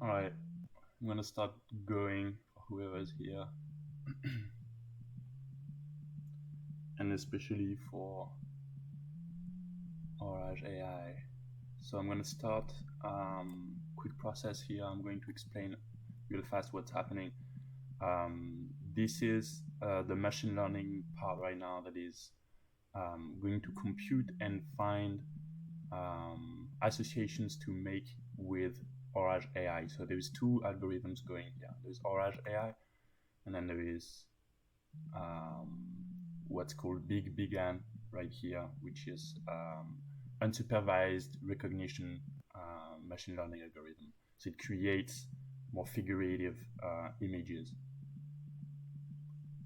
All right, I'm gonna start going for whoever's here, and especially for Orage AI. So I'm gonna start quick process here. I'm going to explain real fast what's happening. This is the machine learning part right now that is going to compute and find associations to make with Orage AI. So there's two algorithms going here. There's Orage AI, and then there is what's called BigAN right here, which is unsupervised recognition machine learning algorithm. So it creates more figurative images.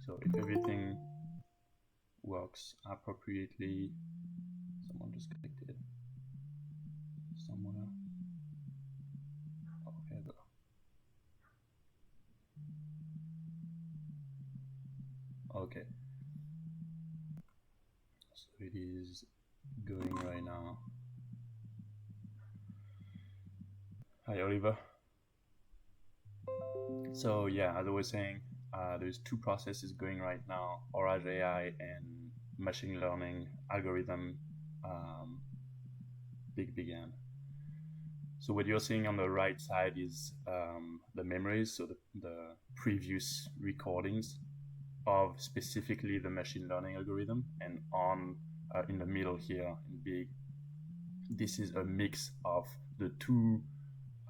So if everything works appropriately, someone just clicked it somewhere. Oh, here we go. Okay. So it is going right now. Hi, Oliver. So yeah, as I was saying, there's two processes going right now: Orage AI and machine learning algorithm, BigAN. So what you're seeing on the right side is the memories, so the previous recordings of specifically the machine learning algorithm, and on in the middle here in big, this is a mix of the two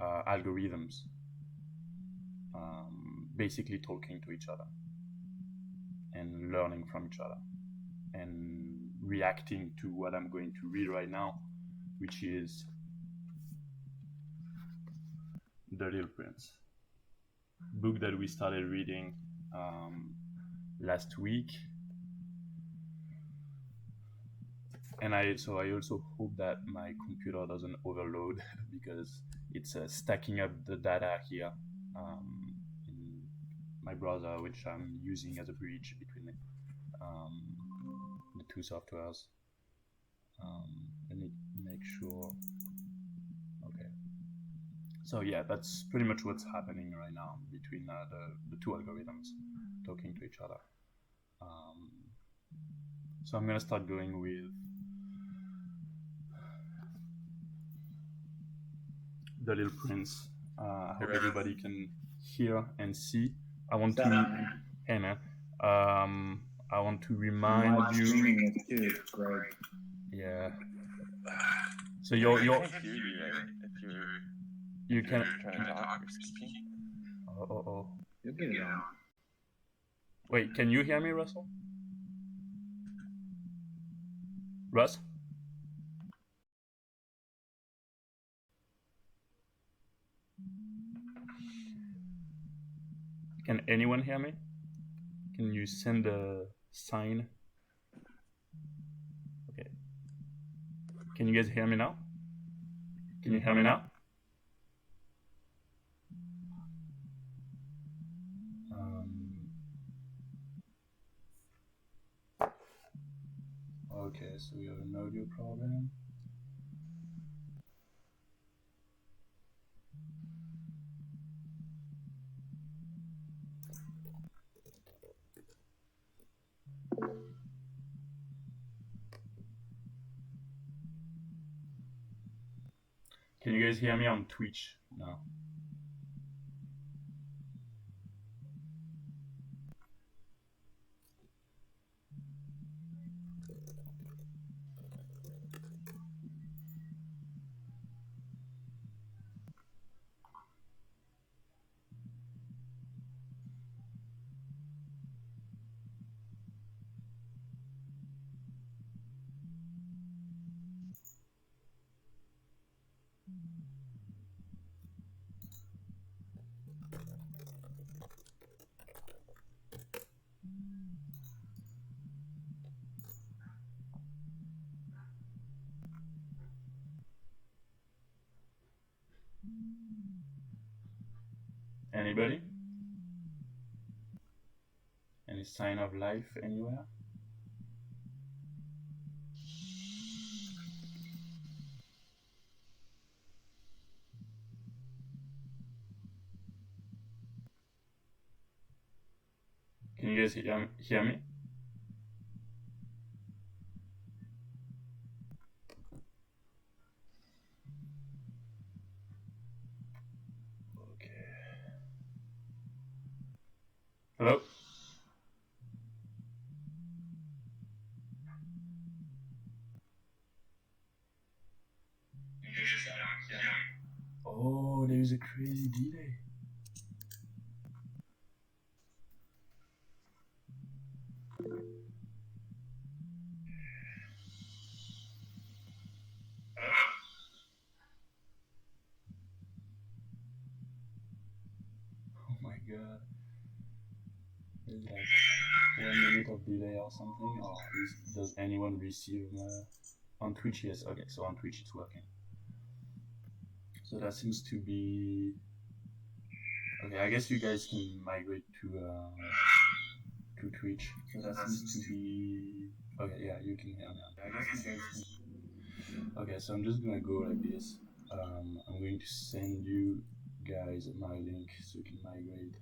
algorithms basically talking to each other and learning from each other and reacting to what I'm going to read right now, which is The Little Prince, book that we started reading last week. And I also hope that my computer doesn't overload because it's stacking up the data here in my browser, which I'm using as a bridge between the two softwares. Let me make sure. Okay. So yeah, that's pretty much what's happening right now between the two algorithms talking to each other. So I'm gonna start going with The Little Prince. I hope everybody can hear and see. I want to, hey man, I want to remind you. Greg. Yeah. So you're I can't hear you, right? If you can. you're trying to talk or speaking. Oh. You'll get it on. Wait, can you hear me, Russell? Russ? Can anyone hear me? Can you send a sign? Okay. Can you guys hear me now? Can you hear me now? Okay, so we have an audio problem. Can you guys hear me on Twitch now? Anybody? Any sign of life anywhere? you guys hear me? Okay. Hello? Oh, there's a crazy delay. Oh my god. There's like 1 minute of delay or something. Or does anyone receive on Twitch? Yes, okay, so on Twitch it's working. So that seems to be okay. I guess you guys can migrate to Twitch. So that seems to be okay. Yeah, you can hear me. I guess you guys can. Okay, so I'm just gonna go like this. I'm going to send you guys my link so you can migrate.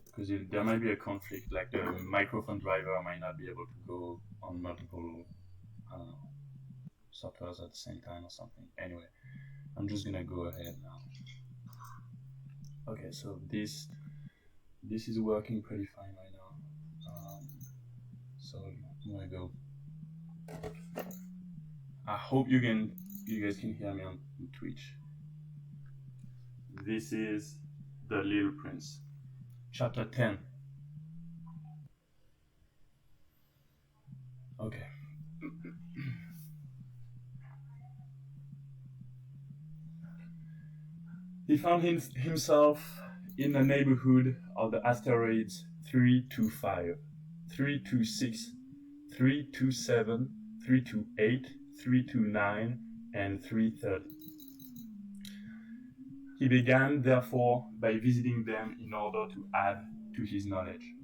Because there might be a conflict, like the microphone driver might not be able to go on multiple, I don't know, softwares at the same time or something. Anyway, I'm just gonna go ahead now. Okay, so this is working pretty fine right now. So I'm gonna go. I hope you guys can hear me on Twitch. This is The Little Prince, chapter 10. Okay. He found himself in the neighborhood of the asteroids 325, 326, 327, 328, 329, and 330. He began, therefore, by visiting them in order to add to his knowledge.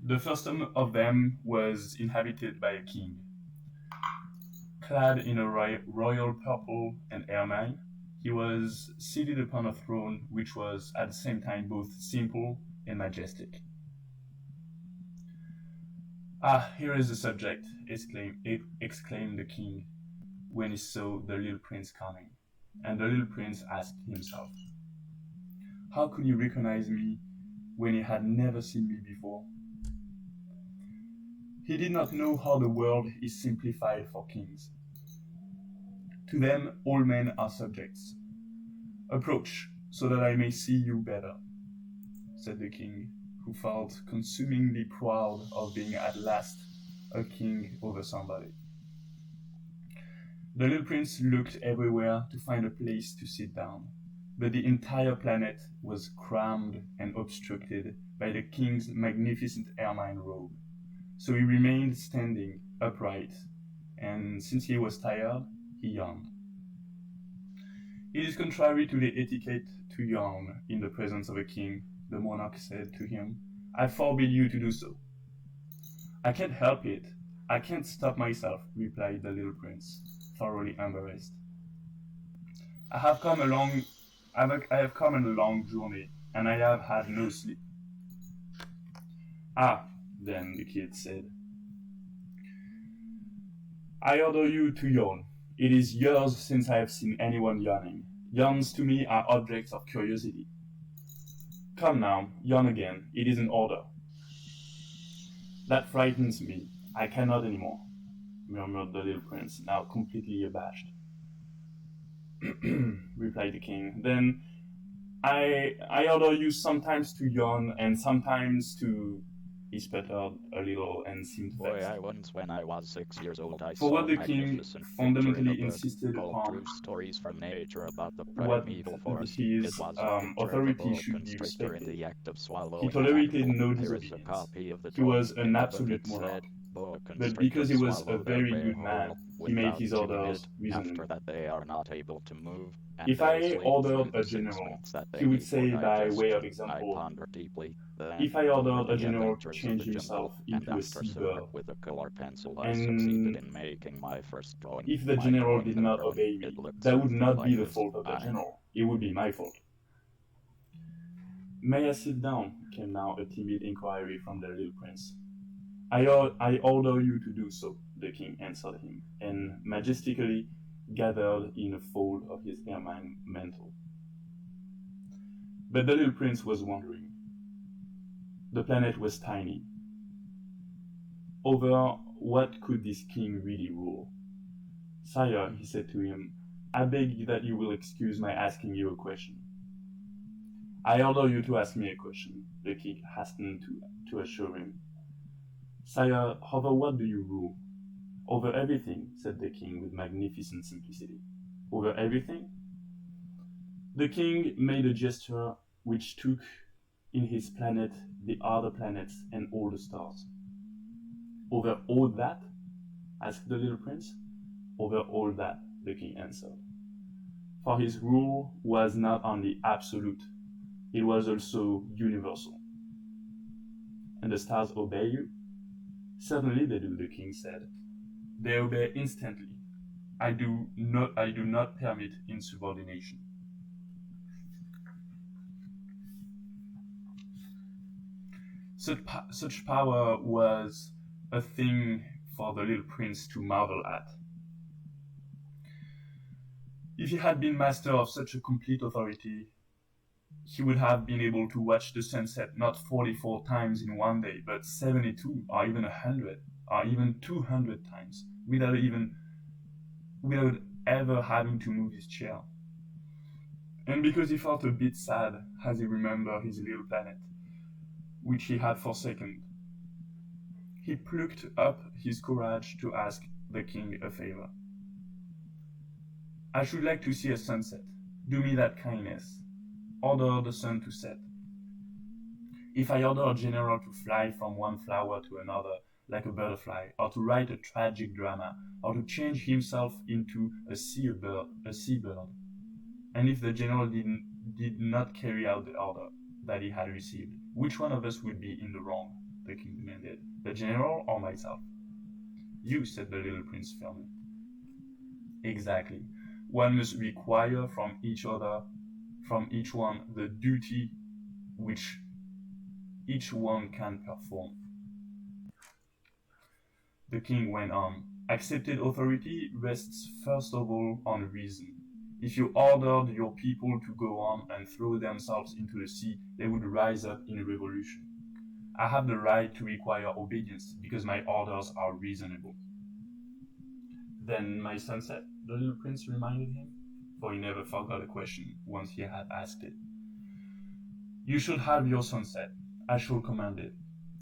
The first of them was inhabited by a king. Clad in a royal purple and ermine, he was seated upon a throne which was at the same time both simple and majestic. "Ah, here is the subject," exclaimed the king when he saw the little prince coming. And the little prince asked himself, how could he recognize me when he had never seen me before? He did not know how the world is simplified for kings. To them, all men are subjects. "Approach, so that I may see you better," said the king, who felt consumingly proud of being at last a king over somebody. The little prince looked everywhere to find a place to sit down, but the entire planet was crammed and obstructed by the king's magnificent ermine robe. So he remained standing upright, and since he was tired, he yawned. "It is contrary to the etiquette to yawn in the presence of a king," the monarch said to him. "I forbid you to do so." "I can't help it. I can't stop myself," replied the little prince, thoroughly embarrassed. I have come a long journey, and I have had no sleep." "Ah, then," the kid said, "I order you to yawn. It is years since I have seen anyone yawning. Yawns to me are objects of curiosity. Come now, yawn again. It is an order." "That frightens me. I cannot anymore," murmured the little prince, now completely abashed. Replied the king. "Then I order you sometimes to yawn and sometimes to..." He sputtered a little and seemed vexed. "Boy, once when I was 6 years old, I For saw what a the king magnificent picture fundamentally in a book insisted called upon, True Stories from Nature about the what primeval forest. his It was a picture of a authority boa should be constrictor in respected. the act of He swallowing an tolerated apple. no Here is a disobedience. copy of the He was talking an book. absolute It monarch. said, boa But because he was a swallow their very prey good man, whole he made without his chewing orders it. reasonable. After that, they are not able to move, and If they I sleep ordered through a the 6 general, months that he they would need for say by way of digestion. I example, ponder deeply. Then if I ordered a the general to adventures of change the jungle, himself and into a after seabird, summer with a color pencil, I succeeded in making my first drawing. if the My general drawing did had not grown. obey me, It looked that would something not like be the this. fault of the general. It would be my fault. May I sit down? Came now a timid inquiry from the little prince. I order you to do so, the king answered him, and majestically gathered in a fold of his ermine mantle. But the little prince was wondering. The planet was tiny. Over what could this king really rule? Sire, he said to him, I beg that you will excuse my asking you a question. I order you to ask me a question, the king hastened to assure him. Sire, over what do you rule? Over everything, said the king with magnificent simplicity. Over everything? The king made a gesture which took in his planet the other planets and all the stars. Over all that? Asked the little prince. Over all that, the king answered. For his rule was not only absolute, it was also universal. And the stars obey you? Certainly they do, the king said. They obey instantly. I do not permit insubordination. Such power was a thing for the little prince to marvel at. If he had been master of such a complete authority, he would have been able to watch the sunset not 44 times in one day, but 72 or even 100 or even 200 times without ever having to move his chair. And because he felt a bit sad as he remembered his little planet, which he had forsaken, he plucked up his courage to ask the king a favor. I should like to see a sunset. Do me that kindness. Order the sun to set. If I order a general to fly from one flower to another like a butterfly, or to write a tragic drama, or to change himself into a seabird, and if the general did not carry out the order that he had received, which one of us would be in the wrong? The king demanded. The general or myself? You, said the little prince firmly. Exactly. One must require from each one, the duty which each one can perform. The king went on. Accepted authority rests first of all on reason. If you ordered your people to go on and throw themselves into the sea, they would rise up in a revolution. I have the right to require obedience because my orders are reasonable. Then my sunset, the little prince reminded him, for he never forgot a question once he had asked it. You should have your sunset. I shall command it.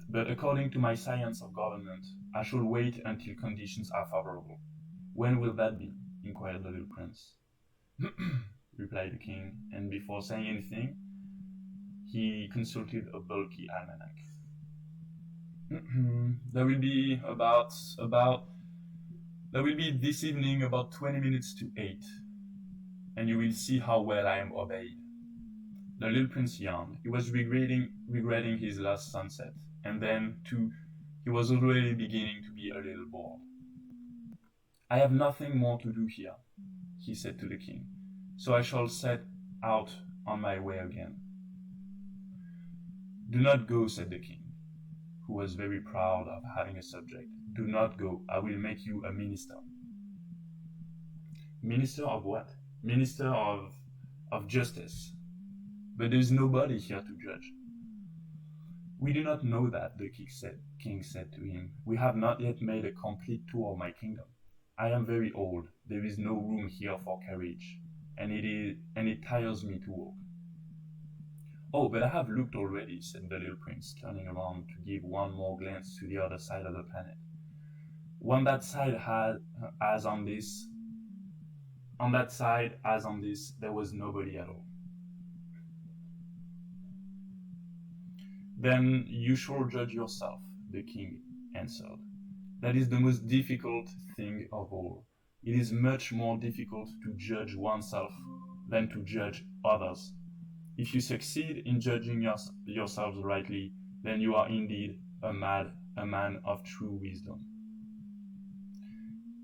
But according to my science of government, I shall wait until conditions are favorable. When will that be? Inquired the little prince. Replied the king, and before saying anything, he consulted a bulky almanac. There will be this evening about 20 minutes to 8, and you will see how well I am obeyed. The little prince yawned. He was regretting his last sunset, and then, too, he was already beginning to be a little bored. I have nothing more to do here, he said to the king, so I shall set out on my way again. Do not go, said the king, who was very proud of having a subject. Do not go. I will make you a minister. Minister of what? Minister of justice. But there is nobody here to judge. We do not know that, the king said to him. We have not yet made a complete tour of my kingdom. I am very old. There is no room here for carriage, and it tires me to walk. Oh, but I have looked already, said the little prince, turning around to give one more glance to the other side of the planet. On that side as on this, there was nobody at all. Then you shall judge yourself, the king answered. That is the most difficult thing of all. It is much more difficult to judge oneself than to judge others. If you succeed in judging yourselves rightly, then you are indeed a man of true wisdom.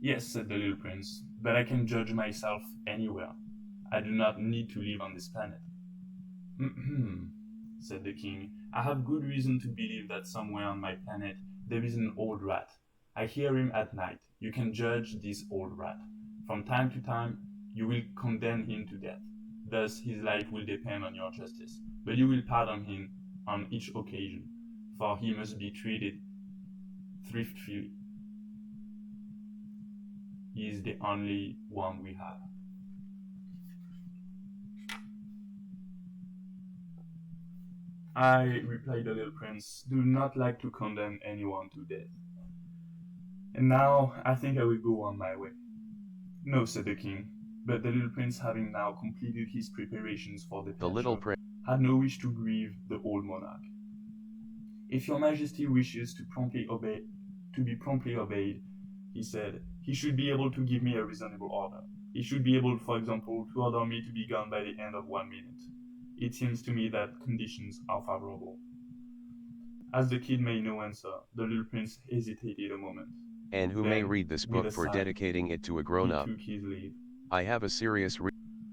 Yes, said the little prince, but I can judge myself anywhere. I do not need to live on this planet. Said the king. I have good reason to believe that somewhere on my planet there is an old rat. I hear him at night. You can judge this old rat. From time to time, you will condemn him to death. Thus, his life will depend on your justice. But you will pardon him on each occasion, for he must be treated thriftily. He is the only one we have. I, replied the little prince, do not like to condemn anyone to death. And now I think I will go on my way. No, said the king, but the little prince, having now completed his preparations for departure, had no wish to grieve the old monarch. If your majesty wishes to be promptly obeyed, he said, he should be able to give me a reasonable order. He should be able, for example, to order me to be gone by the end of 1 minute. It seems to me that conditions are favorable. As the kid made no answer, the little prince hesitated a moment. And who Then, may read this book with a for sigh, dedicating it to a he grown-up. took his leave. I have a serious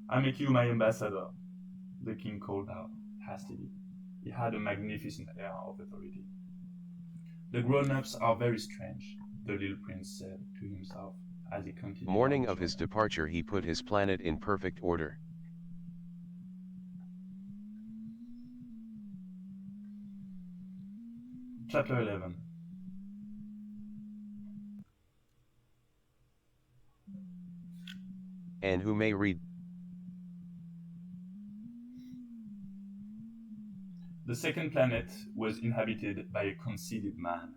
I make you my ambassador, the king called out hastily. He had a magnificent air of authority. The grown-ups are very strange, the little prince said to himself as he continued. Morning of his departure he put his planet in perfect order. Chapter 11. And who may read. The second planet was inhabited by a conceited man.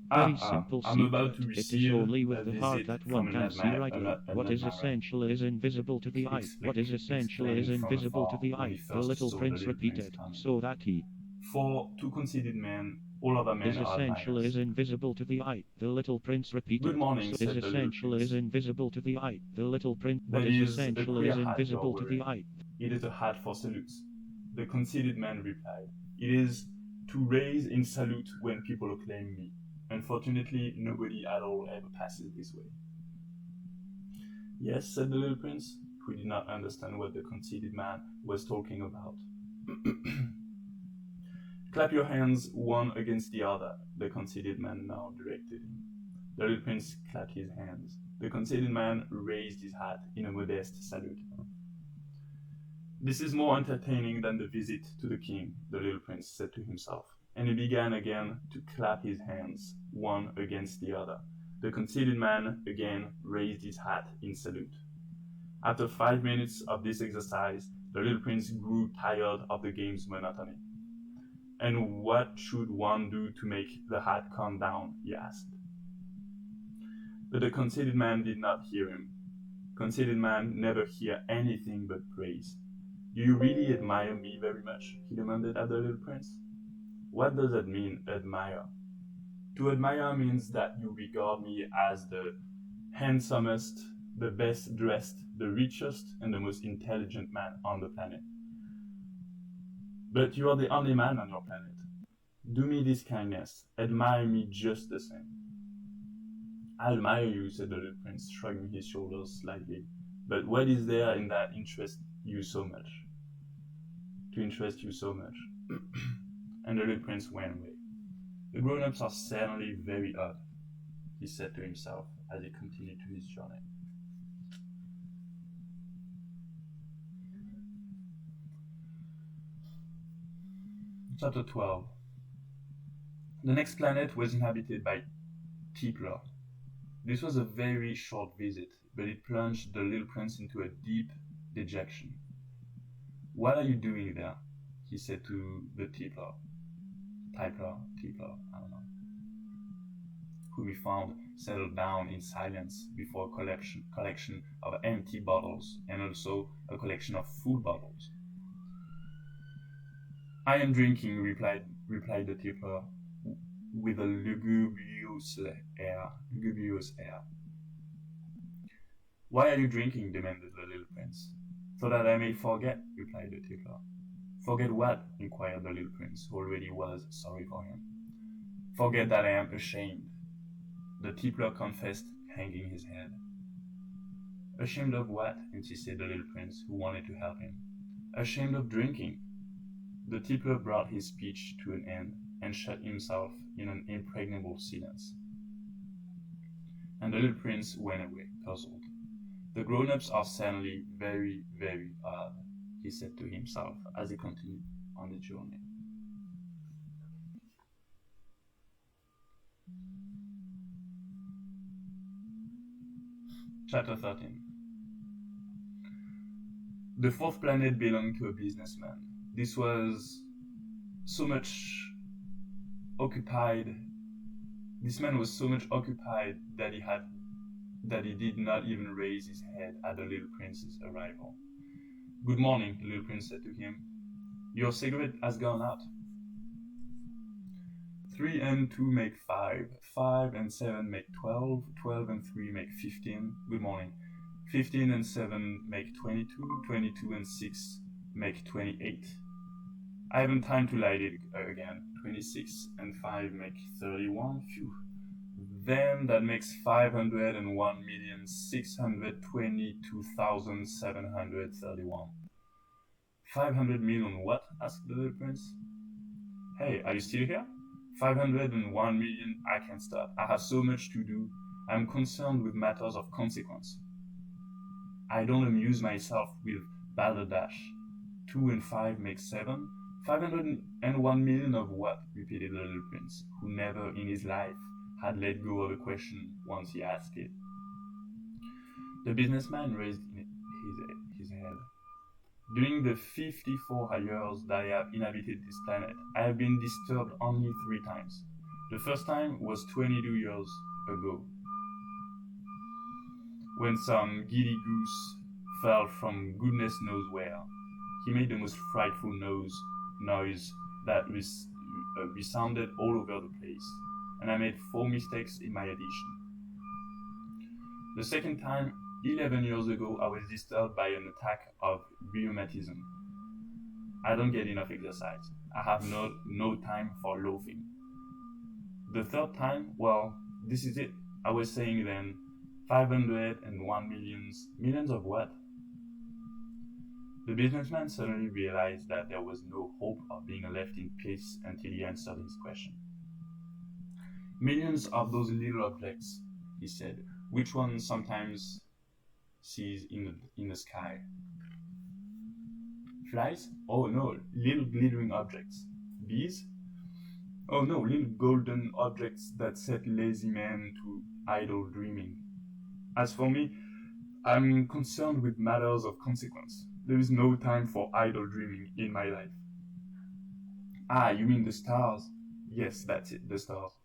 Very simple I'm about to secret. It is receive only a with the heart visit that from one an can see rightly. What is admirer. essential is invisible to the eye. What is essential is explained from invisible to afar the when eye. he The first little saw the prince little prince repeated, coming. so that he For two conceited men, all other men is are essential admirers. is invisible to the eye. The little prince repeated, Good morning, so said is the little essential prince. is invisible to the eye. The little prince. What That is is a essential queer is hat you're invisible to the wearing. eye. It is a hat for salutes. The conceited man replied, it is to raise in salute when people acclaim me. Unfortunately, nobody at all ever passes this way. Yes, said the little prince, who did not understand what the conceited man was talking about. Clap your hands one against the other, the conceited man now directed him. The little prince clapped his hands. The conceited man raised his hat in a modest salute. This is more entertaining than the visit to the king, the little prince said to himself, and he began again to clap his hands, one against the other. The conceited man again raised his hat in salute. After 5 minutes of this exercise, the little prince grew tired of the game's monotony. And what should one do to make the hat come down, he asked. But the conceited man did not hear him. Conceited man never hear anything but praise. Do you really admire me very much? He demanded of the little prince. What does that mean, admire? To admire means that you regard me as the handsomest, the best dressed, the richest, and the most intelligent man on the planet. But you are the only man on your planet. Do me this kindness, admire me just the same. I admire you, said the little prince, shrugging his shoulders slightly. But what is there in that interest you so much? To interest you so much? And the little prince went away. The grown-ups are certainly very odd, he said to himself as he continued to his journey. Chapter 12. The next planet was inhabited by Tigre. This was a very short visit, but it plunged the little prince into a deep dejection. What are you doing there? He said to the Tigre, I don't know, who we found settled down in silence before a collection of empty bottles and also a collection of full bottles. I am drinking, replied the Tigre. with a lugubrious air. "Why are you drinking?" demanded the little prince. "So that I may forget," replied the tippler. "Forget what?" inquired the little prince, who already was sorry for him. "Forget that I am ashamed," the tippler confessed, hanging his head. "Ashamed of what?" insisted the little prince, who wanted to help him. "Ashamed of drinking." The tippler brought his speech to an end and shut himself in an impregnable silence. And the little prince went away, puzzled. "The grown-ups are certainly very, very odd," he said to himself as he continued on the journey. Chapter 13. The fourth planet belonged to a businessman. This was so much occupied. This man was so much occupied that he did not even raise his head at the little prince's arrival. "Good morning," the little prince said to him. "Your cigarette has gone out." 3 and 2 make 5. 5 and 7 make 12. 12 and 3 make 15. Good morning. 15 and 7 make 22. 22 and 6 make 28. I haven't time to light it again. 26 and 5 make 31. Phew. Then that makes 501,622,731. 500 million what? Asked the little prince. "Hey, are you still here?" 501 million, I can't stop. I have so much to do. I'm concerned with matters of consequence. I don't amuse myself with balderdash. 2 and 5 make 7. 501 million of what? Repeated the little prince, who never in his life had let go of a question once he asked it. The businessman raised his head. "During the 54 years that I have inhabited this planet, I have been disturbed only 3 times. The first time was 22 years ago, when some giddy goose fell from goodness knows where. He made the most frightful noise that resounded all over the place, and I made 4 mistakes in my addition. The second time, 11 years ago, I was disturbed by an attack of rheumatism. I don't get enough exercise. I have no time for loafing. The third time, well, this is it. I was saying then, 501 millions of what?" The businessman suddenly realized that there was no hope of being left in peace until he answered his question. "Millions of those little objects," he said. "Which one sometimes sees in the sky?" "Flies? Oh no, little glittering objects." "Bees? Oh no, little golden objects that set lazy men to idle dreaming. As for me, I'm concerned with matters of consequence. There is no time for idle dreaming in my life." "Ah, you mean the stars?" "Yes, that's it, the stars."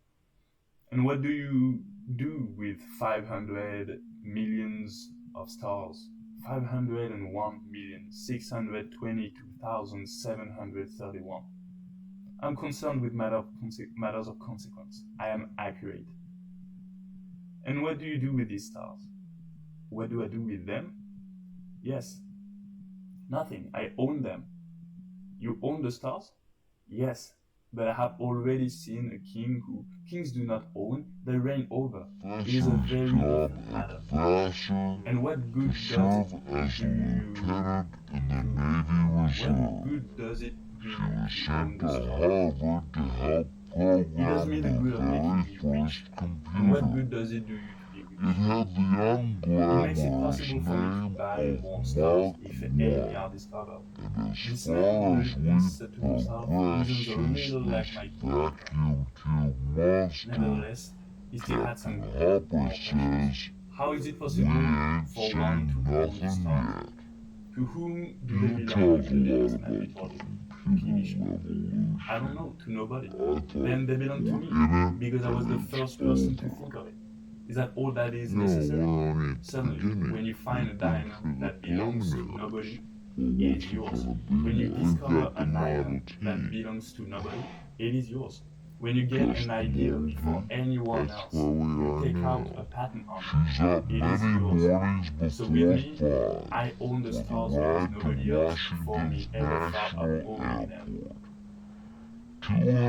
"And what do you do with 500 millions of stars?" 501,622,731. "I'm concerned with matters of consequence. I am accurate." "And what do you do with these stars?" "What do I do with them?" "Yes." "Nothing. I own them." "You own the stars?" "Yes. But I have already seen a king who kings do not own, they reign over. It is a very different matter. And what good does it do you? What good does it do you to own the stars? It does me the good of making me rich. And what good does it do you to be rich? It makes it possible for me to buy more stars if any are discovered. This man, the prince, said to himself, reasons a little like my king. Nevertheless, he still had some more questions. How is it possible for one to own the stars? To whom do they belong? The businessman retorted peevishly. I don't know, to nobody. Then they belong to me, because I was the first person to think of it. Is that all that is necessary? Suddenly, when you find a diamond that belongs to nobody, it is yours. When you discover an iron that belongs to nobody, it is yours. when you get Just an idea moved before it. anyone That's else, where we you are take out now. a patent on She's it. up It is many yours. mornings So with before me, 5 I own the for the stars because ride to nobody else before me Washington's ever thought of National owning them. Airport.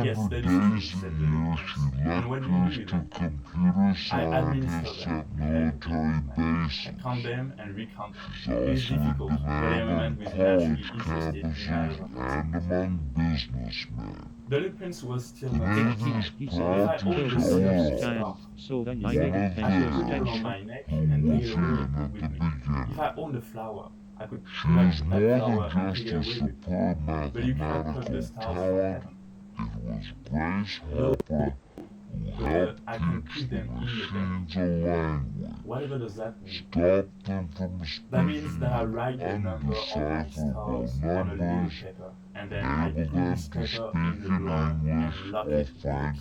Yes, 200 that is true, days said a the little year prince. she And what do you do lectures with to them? computer I administer scientists them. at military I bases. count them and recount them. She's It is also in difficult, but I am a man demand who on is naturally college interested in campuses matters of and consequence. among businessmen. The little prince was still not Today satisfied. he's If I proud to owned the show same off star, So then one I of make I pencil could put it theirs on sketch. my neck who and take was it in away at with the me. beginning. If I owned a flower, I could She pluck is that more flower than and just take it a away with me. superb But you can't pluck the mathematical stars from talent. heaven. It was Grace Hopper who helped I can teach put the them in the machines a language, Whatever does that mean? stop them from That means speaking that I write the number of my undecipherable stars on a little numbers, paper, and then I enable put them this to paper speak in the in drawer English and lock or it. French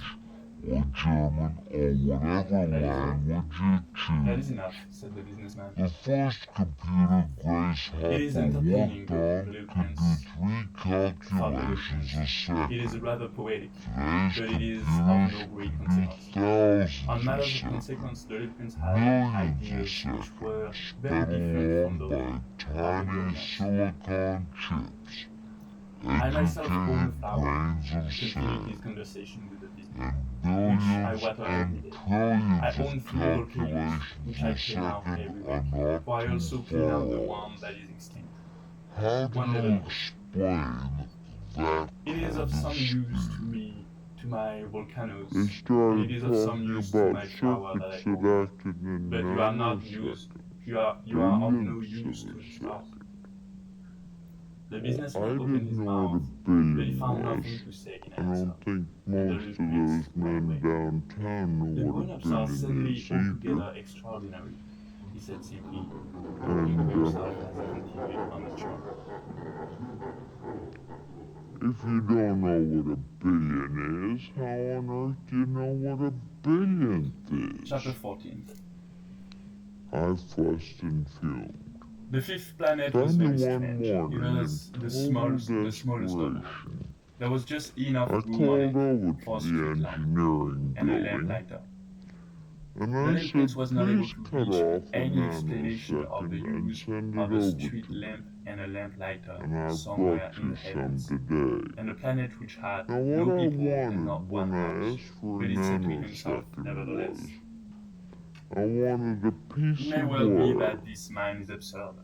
or German or whatever language you That is choose. enough, said the businessman. The first computer Grace It is Hopper entertaining, worked the on little could prince do 3 thought the little calculations prince. a It is second. rather poetic, Today's but it is of computers no great can do consequence. thousands On a matters of second, consequence, the little prince had millions a ideas which were second, very sped different from along those by of the tiny grown-ups. silicon chips, I myself own a educated flower, grains of continued his sand, conversation with the businessman, and which I billions water every and day. I trillions own of 3 volcanoes, which I calculations a clean out second every are week, not for I too also clean out the far one off. that is extinct. How do One you level. explain that It is kind of of some use to speed? me, to my volcanoes, They and started it is of some talking use to about my flower that I circuits own. that acted in But you are not used, nanoseconds, you are of no billionths use of to a the stars. second. The Well, businessman I opened didn't his know what a mouth, but he billion found was. nothing to say in I answer. don't think And the most little of prince those went men away. downtown The know what a grown-ups are billion suddenly is either. altogether extraordinary, he said simply, talking And to himself as he continued on his journey. if you don't know what a billion is, how on earth do you know what a billionth is? Chapter 14. I fussed and fumed. The fifth planet was Finally very one strange. It morning, was in the total smallest of all. desperation, There was just enough I room called on it over for a to street the lamp engineering and a building, lamplighter. and The I little prince said, was not able please to cut reach off a any explanation of the nanosecond and use send it of a over street to me. lamp and a lamplighter And I somewhere brought in you the some heavens, today. and a planet which had Now no what I people and not wanted one when I house, asked for a but he said to himself, nanosecond nevertheless, was, I wanted a it piece may of well be work that this man is absurd,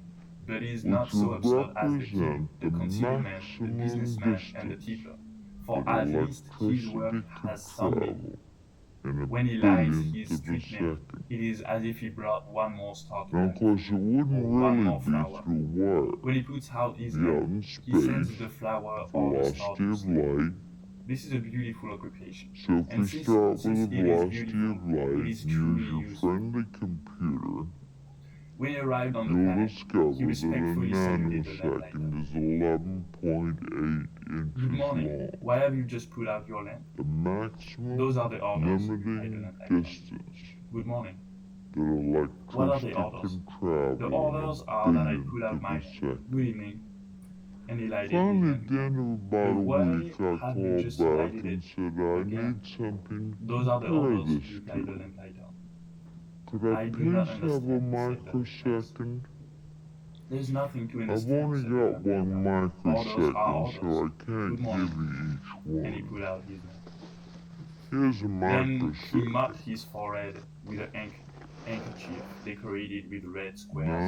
but he is which not so would absurd as the king, represent the the considerman, the maximum businessman, and the distance tippler, for that at least his work electricity could has some meaning. travel in a When he lights his billionth of a street lamp, second. it is as if he brought one more star to Now, of life, course, it or wouldn't one really more be flower. through wire. When he puts out his Be out lamp, in he sends space, the flower the or the star velocity to of sleep. light. This is a beautiful occupation, So if and we start since with the it is velocity beautiful, of light it is and truly use your useful. friendly computer, When he arrived on the you'll planet, discover he that a respectfully saluted the lamplighter. nanosecond is 11.8 Good inches morning. long. Why have you just put out your lamp? The maximum Those are the orders, replied the limiting lamplighter. distance Good morning. that What are the electricity orders? can travel The in orders a are that I billionth put out of my a second. good evening, and he lighted his Finally, lamp. at the end of about a Why week, I have you called just back lighted and it said I again? need something Those are the to compare orders, this replied the to. lamplighter. Could I I do not please have a understand, said the prince. microsecond? There's nothing to I've understand, only said the got one lamplighter. Orders are microsecond, so orders. I can't Good morning. give you each And he one. put out his lamp. Here's a Then he microsecond. mopped his forehead with an handkerchief decorated with red squares.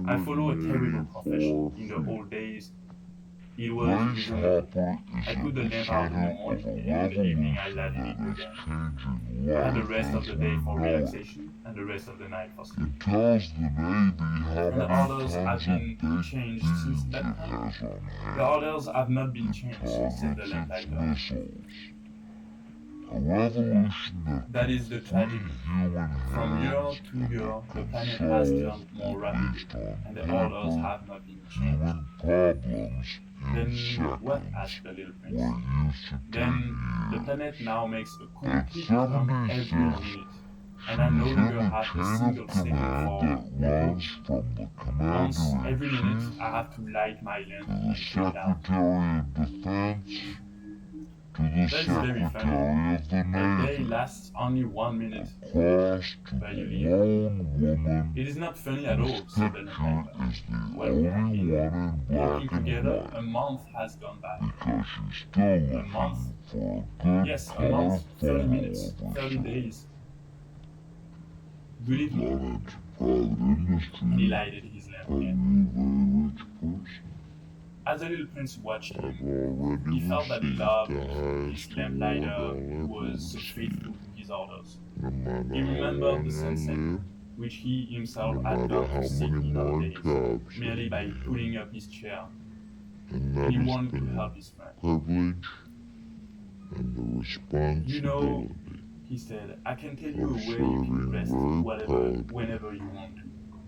I follow a terrible profession. 984 In the feet. old days, it was Grace reasonable. Hopper is I put at the the lamp out in the center morning, of a and in the evening I revolution lighted it that is again. changing I had the life rest of as the we day for know it. relaxation, and the rest of the night for sleep. It tells the Navy how And the many orders tons have of been baked changed beans since it that time. has on hand. The orders have not been It changed, said the targets its lamplighter. missiles. A revolution That is the free tragedy. human From year hands to and year, the the planet has control, turned more at rapidly, least on and the orders paper, have not been changed. human problems in Then what? seconds, Asked the little where prince. it used to take Then the years. planet now makes a At complete turn every 76, minute, and I no she's in longer a have a chain single of second command for that runs repose. from the Once every minute, commander-in-chief I have to light my lamp to the and put it out. Secretary of Defense to the That is very Secretary funny. of the A day Navy, lasts only 1 minute. across to Where you the live. lone woman It is not funny at whose all, said the picture lamplighter. is the Well, we have only been one in working black and together. white, A month has gone by. because she's still A month? looking for a good Yes, a color month, 30 photo minutes, of 30 herself. days. Believe me. Gone into private industry, And he lighted his lamp probably again. a very rich person. As the little prince watched I've him, already he felt that he received loved the this highest award lamplighter I'll who ever was so faithful receive. to his orders. No matter He how remembered long the I sunset, live, which he himself no had matter got how to see many in other more days, cups merely by I putting up his chair. and that He has wanted to been help a his friend. privilege and the responsibility He said, I can tell you of a way you serving can rest very whatever, proudly whenever you want to.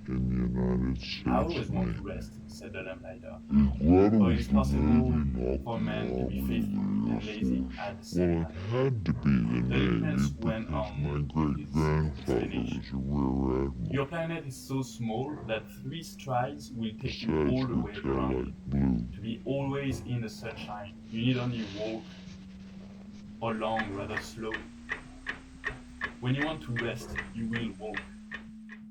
in the United States I always want to Navy. rest, said the lamplighter. If Greta For it was is the possible Navy, for a not man to be the faithful Army and or lazy Air at the Force. same Well, time. it had to be the The Navy prince went because on my with great his grandfather explanation. was a rear admiral. Your planet is so small that 3 strides will take you Besides, all the we way tail around it. like blue. To be always in the sunshine, you need only walk along rather slowly. When you want to rest, you will walk,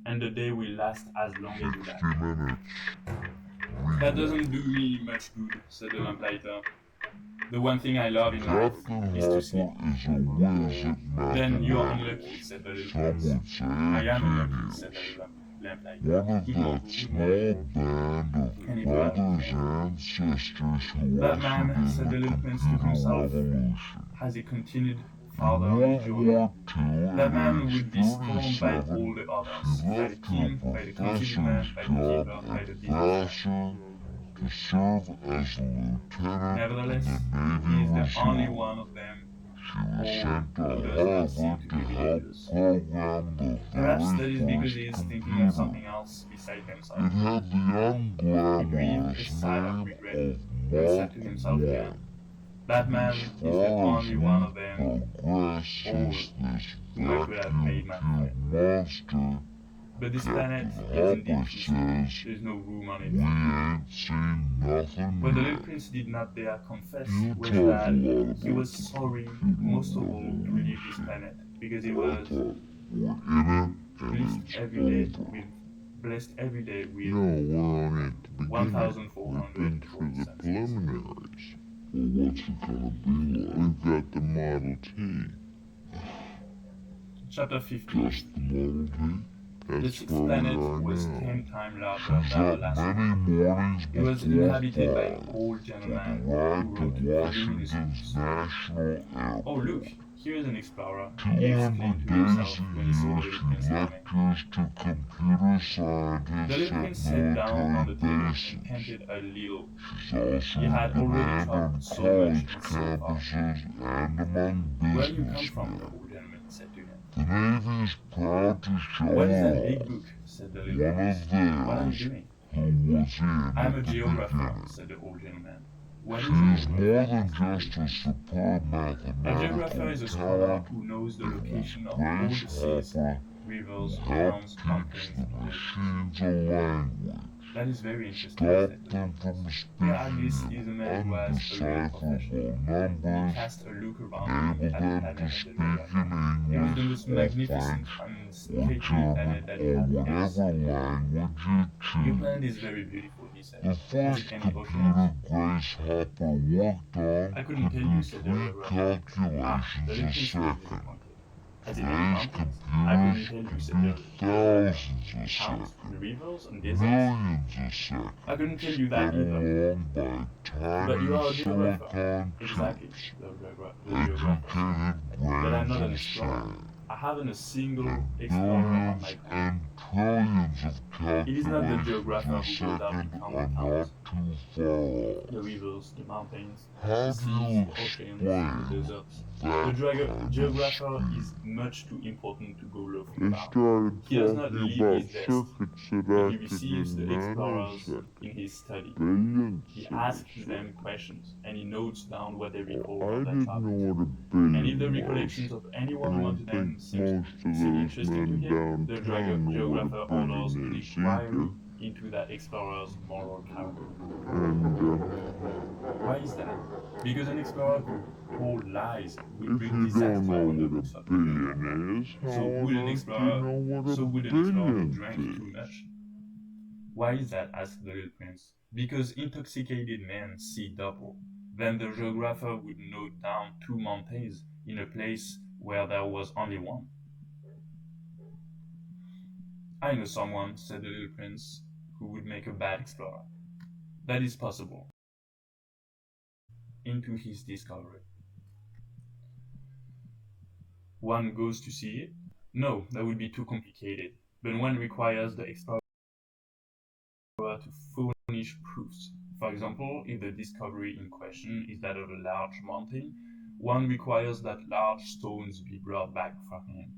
and the day will last as long as you 60 like. minutes. That doesn't do me much good, said the lamplighter. The one thing I love in life Captain is to sleep. Hopper is a whiz at Then you're mathematics. unlucky, said the little Some prince. would say I a am unlucky, genius. said the lamplighter. One of Good that morning. small band of And he brothers bowed. and sisters who That ushered man, in said the the little prince to computer himself, revolution. as he continued In farther on his World journey. War II, That at man age would be scorned by all 37, the others, she by the left her king, by the councilman, professor's by the job keeper, by the at businessman. Vassar to serve as a lieutenant Nevertheless, in the he Navy is the only Reserve. one of them She was sent to who does not seem Harvard to to be help religious. program the Perhaps that very is because first he is thinking computer. of something else besides It himself. had the He breathed a unglamorous sigh of name regret of and Mark said to himself again, 1. that man As is the far as only one of we them progress since this whom I could have made my vacuum-filled friend. monster, But this planet Captain is indeed Hopper too small. says, There is no room on we it. ain't seen nothing What the little yet. prince did not dare confess You was talk a that lot he about was the sorry computer most of all to leave this revolution. planet because he I was thought, we're in it blessed and it's every day over. with blessed every day with No, we're only at the beginning. 1,400 We've been through the sunsets. preliminaries. Well, what's it gonna be like? We've got the Model T. Chapter 15. Just the Model T? The That's sixth where planet we are was now. 10 times larger She's than the up last many one. mornings It was before inhabited by an 5 old for gentleman the who ride wrote to voluminous Washington's books. National Airport. Oh, look, here is an explorer, he exclaimed 200 to days himself a when he saw the year little she prince coming. lectures to computer The scientists little at prince sat down on the military table bases. and panted a little. She's also He had in already demand on traveled so much college and so far. campuses and among Where do you come from? The businessmen. old gentleman said to him. The Navy is proud to show What is that off big book? Said the little one prince. of What are you theirs doing? who was in I'm a at the geographer, beginning. said the old gentleman. What is She a is more than just a superb A geographer mathematical is a scholar talent. who knows the It was location of all the Grace seas, Hopper rivers, who helped towns, teach mountains, the and machines a language. that is very interesting, Stop said the them little from prince. Perhaps speaking is a in man who has a real profession. undecipherable He numbers, cast a look around enable at the them planet to of the speak geographer. in It was the English most or magnificent French and or stately German planet that he or had ever whatever seen. language you Your choose. planet is very beautiful, he said. The Has first it any computer oceans? Grace Hopper worked on I couldn't could tell do you, said the 3 geographer. Ah, the calculations little a prince was second. disappointed. Has it any Today's mountains? I computers couldn't tell you, can said do the thousands a towns, second, rivers, and deserts. millions a second, I couldn't tell you sped that either. along by But you are tiny a geographer. silicon Exactly, chips. the geographer said. Educated But I'm grains not an of explorer. sand, I haven't a single and explorer on billions my planet. and trillions of It is not the calculations geographer a who goes out to second count are the not towns, too far off. the rivers, the mountains, How the do seas, you the oceans, explain the deserts. The that kind of geographer speed? is much too important to go loafing They about. started He does not talking leave about his desk, circuits that but he acted receives in the explorers nanoseconds, in his study. billions He of asks them seconds. questions, and he notes down what they recall Well, I from their didn't travels. know what a And if the billion recollections was. of I anyone don't one to them think seem most of those interesting to men him, the downtown know what geographer a orders billion an is inquiry either. into that explorer's moral character. And Why is that? Because an explorer who told lies would if bring you don't disaster know on the what books a of people. billion is, how So would on an earth do explorer, you know what a so would an explorer who billion drank too is? much? Why is that? Asked the little prince. Because intoxicated men see double. Then the geographer would note down 2 mountains in a place where there was only one. I know someone, said the little prince, who would make a bad explorer. That is possible. Into his discovery. One goes to see it? No, that would be too complicated. But one requires the explorer to furnish proofs. For example, if the discovery in question is that of a large mountain, one requires that large stones be brought back from him.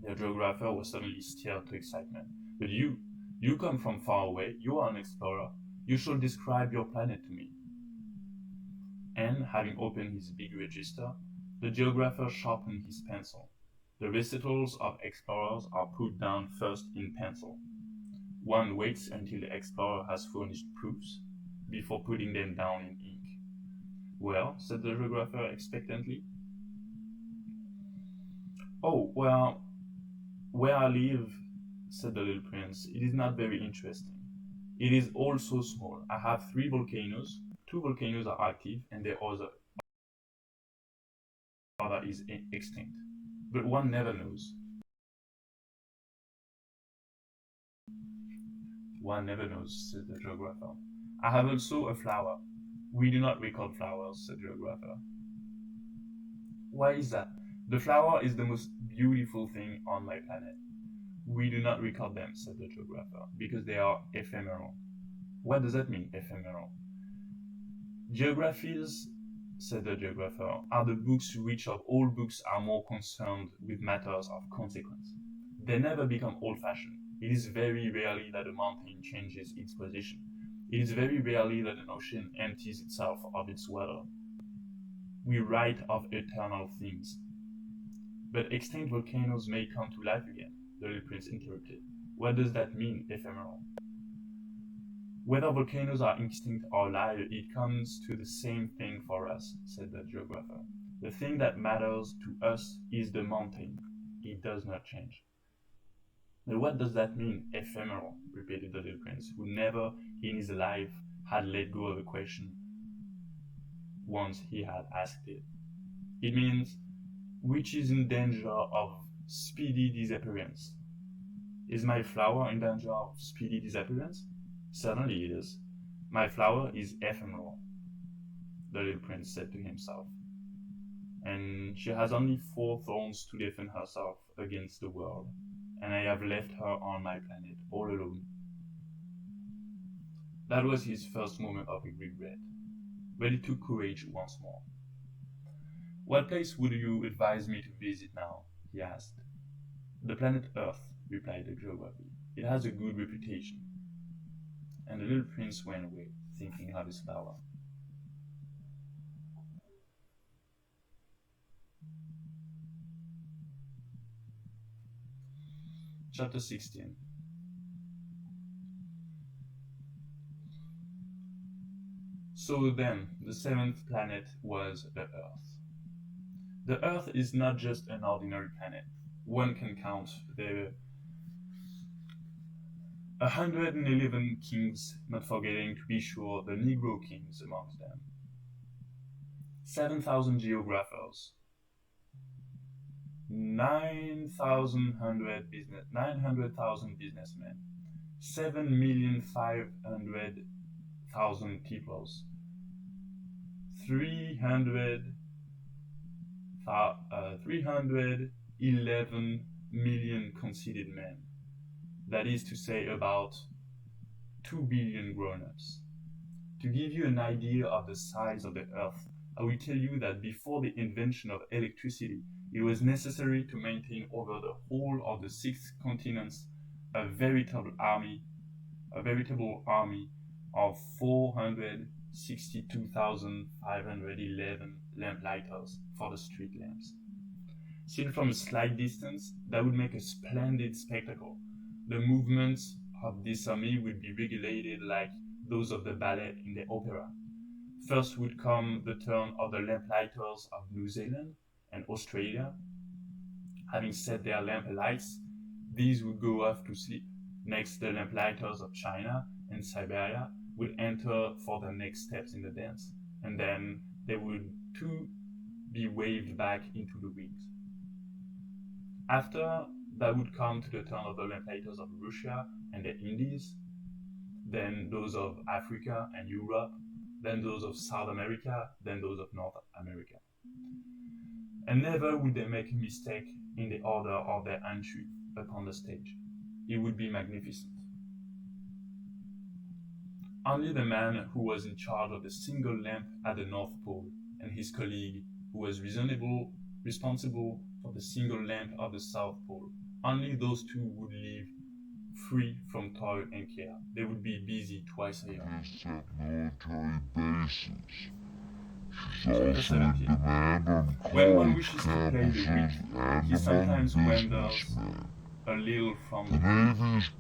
The geographer was suddenly stirred to excitement. But you come from far away, you are an explorer. You shall describe your planet to me. And, having opened his big register, the geographer sharpened his pencil. The recitals of explorers are put down first in pencil. One waits until the explorer has furnished proofs before putting them down in ink. Well, said the geographer expectantly. Oh, well, where I live, said the little prince, it is not very interesting. It is all so small. I have 3 volcanoes. 2 volcanoes are active and the other is extinct. But one never knows. One never knows, said the geographer. I have also a flower. We do not record flowers, said the geographer. Why is that? The flower is the most beautiful thing on my planet. We do not record them, said the geographer, because they are ephemeral. What does that mean, ephemeral? Geographies, said the geographer, are the books which of all books are more concerned with matters of consequence. They never become old-fashioned. It is very rarely that a mountain changes its position. It is very rarely that an ocean empties itself of its water. We write of eternal things. But extinct volcanoes may come to life again, the little prince interrupted. What does that mean, ephemeral? Whether volcanoes are extinct or alive, it comes to the same thing for us, said the geographer. The thing that matters to us is the mountain. It does not change. But what does that mean, ephemeral? Repeated the little prince, who never in his life had let go of a question once he had asked it. It means which is in danger of speedy disappearance. Is my flower in danger of speedy disappearance? Certainly it is. My flower is ephemeral, the little prince said to himself. And she has only 4 thorns to defend herself against the world, and I have left her on my planet all alone. That was his first moment of regret, but it took courage once more. What place would you advise me to visit now? He asked. The planet Earth, replied the geographer. It has a good reputation. And the little prince went away, thinking of his flower. Chapter 16. So then, the 7th planet was the Earth. The Earth is not just an ordinary planet. One can count the 111 kings, not forgetting, to be sure, the Negro kings amongst them. 7,000 geographers. 900,000 businessmen. 7,500,000 peoples. 311 million conceited men. That is to say, about 2 billion grown-ups. To give you an idea of the size of the Earth, I will tell you that before the invention of electricity, it was necessary to maintain over the whole of the 6 continents a veritable army of 462,511 lamplighters for the street lamps. Seen from a slight distance, that would make a splendid spectacle. The movements of this army would be regulated like those of the ballet in the opera. First would come the turn of the lamplighters of New Zealand and Australia. Having set their lamp lights, these would go off to sleep. Next, the lamplighters of China and Siberia would enter for the next steps in the dance, and then they would too be waved back into the wings. After that would come to the turn of the lamplighters of Russia and the Indies, then those of Africa and Europe, then those of South America, then those of North America. And never would they make a mistake in the order of their entry upon the stage. It would be magnificent. Only the man who was in charge of the single lamp at the North Pole and his colleague who was responsible for the single lamp of the South Pole, only those two would live free from toil and care. They would be busy twice a year. Military bases. She's Chapter also in 17. demand on When one college wishes to play the campuses weak, and he among sometimes wanders businessmen. a little from The the truth. Navy's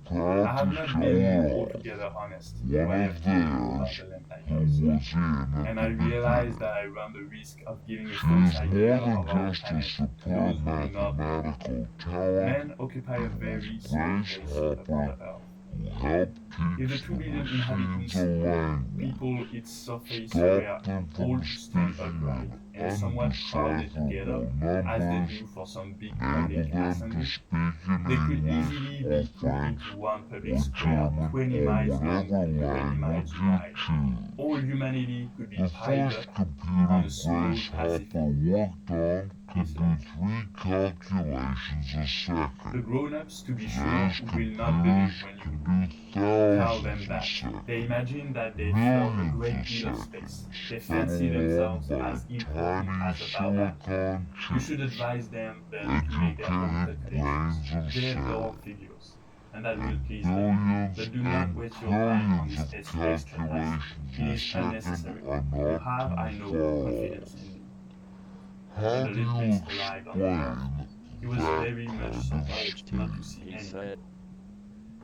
I proud have to not show been it all. altogether honest One when I of have told you about theirs the who lamplighters, was in and at I the realize beginning. that I run the risk of giving a She false is idea more of than our just a planet to those superb who do not know. mathematical talent Men occupy a and very was small Grace place upon Hopper the earth. who helped If the teach 2 the billion machines inhabitants, a language, people its surface stopped were them all from to stand speaking upright in and somewhat crowded together, undecipherable as they numbers, do for some big enable public them to assembly, speak in they could English easily or be put French into one public or square German 20 or miles long whatever and 20 language miles you wide. choose. All humanity could be The piled first up computer on a smooth Grace Pacific. Hopper worked on could Yes, do 3 calculations a The second. grown-ups, to be sure, Today's will not believe computers when can you do tell them thousands a that. second. They imagine that they fill a Millions great of deal of seconds space. They spent fancy along themselves by as important tiny as the Barbarians. silicon You should chips. advise them then to make their own Educated calculations. brains They of adore cells. figures, and that will And please them. billions But do not and waste your time on billions this of extra task. calculations It a is second unnecessary. are You not have, I too know, far confidence off. in me. How When do the little you prince arrived on the earth, explain he was that very much kind of surprised not to speed? see He anyone. said,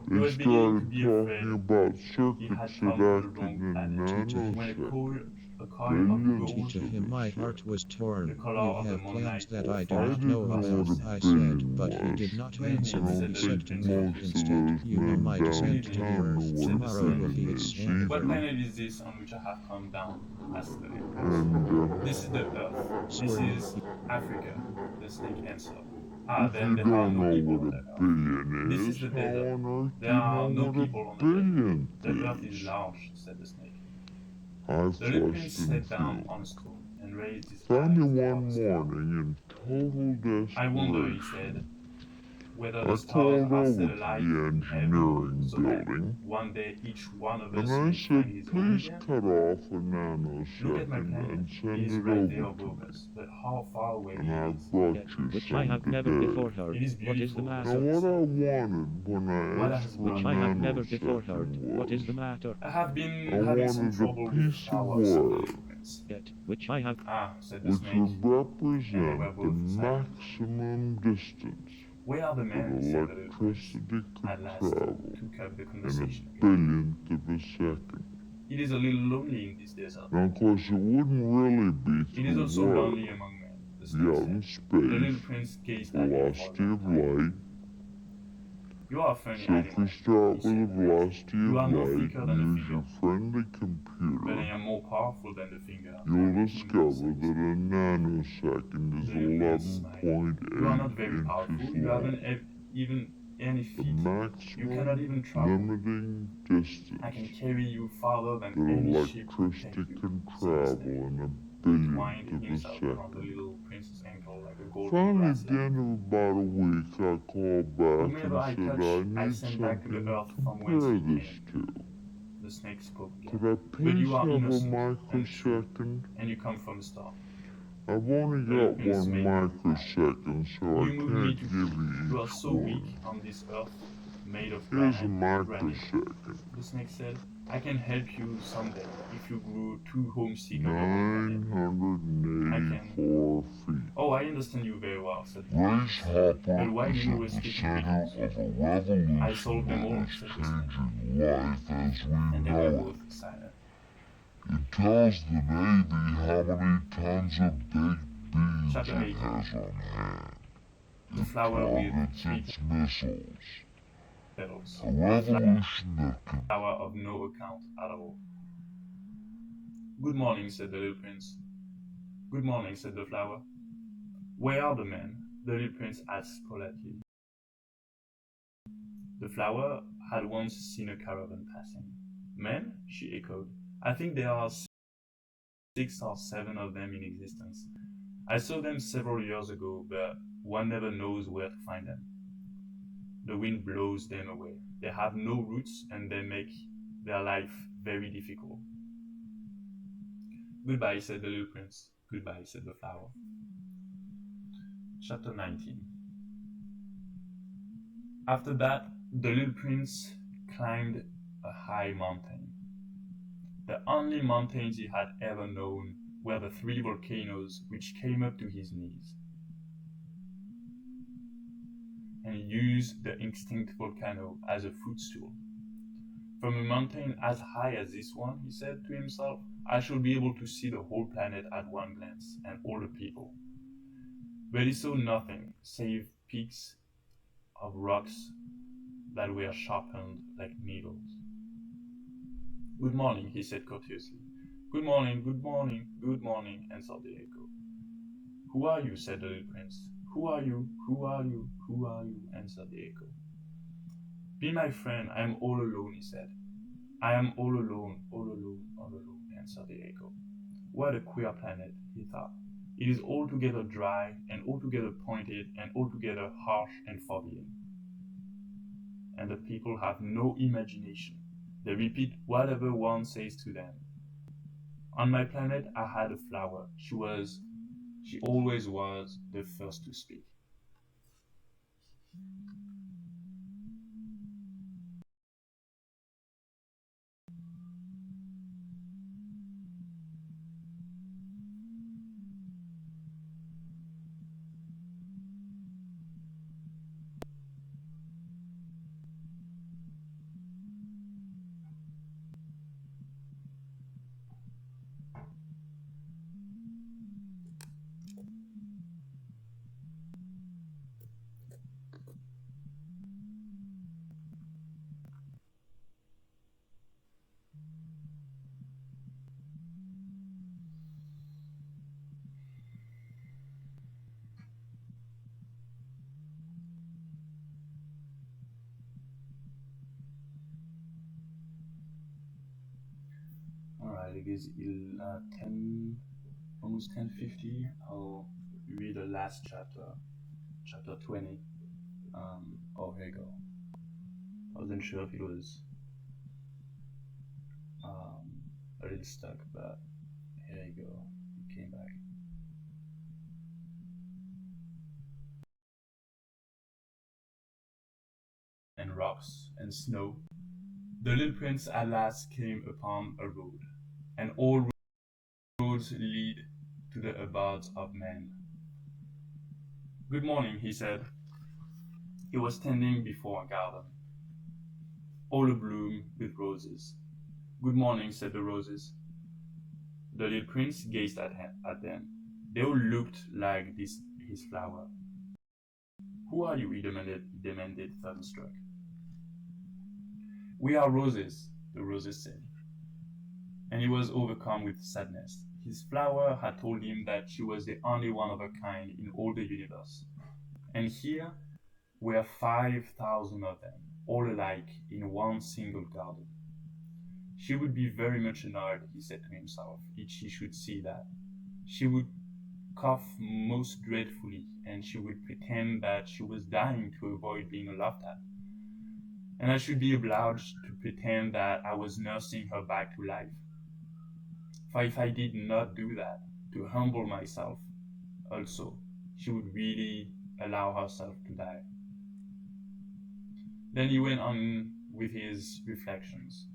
He They was beginning to started be talking afraid about he circuits had that come to the acted wrong in planet. When a nanoseconds. coil of Billions gold, To him my heart was the torn. color You of the have moonlight, plans that I do I not didn't know know of, what a I billion said, but he was. did not Brilliant, answer I me. said don't He the said think to prince me of most of instead, those you know men my descent to the downtown know earth. what a Tomorrow will billion be is its end. What either. planet is this on which I have come down? Asked the little prince. And This is the Earth. This Sorry. is Africa, the snake answered. if Then you there are don't no know people what on a the Earth. billion This is, is the how desert. on earth do There you are know no what a people on the desert. billion The Earth is is? large, said the snake. I've The little flushed prince and sat down through. on a stool and raised his Found me eyes one toward the sky. morning in total I wonder, he said, desperation. whether I the stars called are over still to alive the in heaven, engineering so that building one day each one of and us I may find said, his own please again. cut off a Look at my nanosecond planet. and It send is it right there over to above me. us, but how far away And it I is. brought Yet, you which I some have never today. before heard. It is What is the beautiful. Now matter? what I wanted when I What asked has for a Which I have never before heard. nanosecond What is was, the matter? I have been I having some wanted a trouble with piece of flowers, said the wire little prince. Yet, which I have. Said the which snake, would and they were represent the both silent. maximum distance Where are the that men? said the little prince. electricity could At last, travel took up the in a conversation again. billionth of a second. It is a little lonely in this desert. Now, of course, it wouldn't really be It is through also wire. lonely among men, the Be snake out said. in The little space, prince gazed at him for a velocity long of time. light. You are a funny So if we animal, start he with said the at last. velocity You of are no light thicker than a and use finger, your friendly but I computer, am more powerful than the finger. you'll discover that a nanosecond is The little prince smiled. You are not 11.8 very powerful. inches You long. haven't even any The feet. You cannot even maximum travel. limiting distance I can carry you farther than that any ship could take electricity you, can said the travel snake. in a He billionth twined of a himself around the second. little prince's ankle like a golden Finally, at the bracelet. end of about a week, I called back Whomever I and said touch, I I need send back to the something earth to from whence compare you this came. to. The snake spoke Could again. I But please you are have a innocent and true, microsecond? and you come from a star. I've only The little got prince one made no reply. microsecond, so I You move me can't to give prove you are each so weak one. on this earth made of Here's a granite. microsecond. The snake said, I can help you someday if you grew too homesick on your own planet. 984 feet. Oh, Oh, I understand you very well, said the Grace prince. Hopper But why is do you at were the speaking center riddles? of a revolution I solved them all, that is said the snake. changing life as we And they were know it. both silent. It tells the Navy how many tons of baked beans Chapter it 18. has on hand. The It flower with targets three its missiles. petals. A revolution that can Flower of no account at all. Good morning, said the little prince. Good morning, said the flower. Where are the men? The little prince asked politely. The flower had once seen a caravan passing. Men? She echoed. I think there are 6 or 7 of them in existence. I saw them several years ago, but one never knows where to find them. The wind blows them away. They have no roots and they make their life very difficult. Goodbye, said the little prince. Goodbye, said the flower. Chapter 19. After that, the little prince climbed a high mountain. The only mountains he had ever known were the 3 volcanoes which came up to his knees. And he used the extinct volcano as a footstool. From a mountain as high as this one, he said to himself, I shall be able to see the whole planet at one glance and all the people. But he saw nothing save peaks of rocks that were sharpened like needles. Good morning, he said courteously. Good morning, good morning, good morning, answered the echo. Who are you? Said the little prince. Who are you? Who are you? Who are you? Answered the echo. Be my friend, I am all alone, he said. I am all alone, all alone, all alone, answered the echo. What a queer planet, he thought. It is altogether dry, and altogether pointed, and altogether harsh and forbidding. And the people have no imagination. They repeat whatever one says to them. On my planet I had a flower. She always was the first to speak. Alright, it is 10, almost 10:50. I'll read the last chapter, chapter 20. Oh, here you go. I wasn't sure if it was a little stuck, but here you go. It came back. And rocks and snow. The little prince at last came upon a road, and all roads lead to the abodes of men. Good morning, he said. He was standing before a garden, all abloom with roses. Good morning, said the roses. The little prince gazed at them. They all looked like his flower. Who are you? He demanded, thunderstruck. We are roses, the roses said. And he was overcome with sadness. His flower had told him that she was the only one of her kind in all the universe. And here were 5,000 of them, all alike in one single garden. She would be very much annoyed, he said to himself, if she should see that. She would cough most dreadfully, and she would pretend that she was dying to avoid being laughed at. And I should be obliged to pretend that I was nursing her back to life. For if I did not do that, to humble myself also, she would really allow herself to die. Then he went on with his reflections.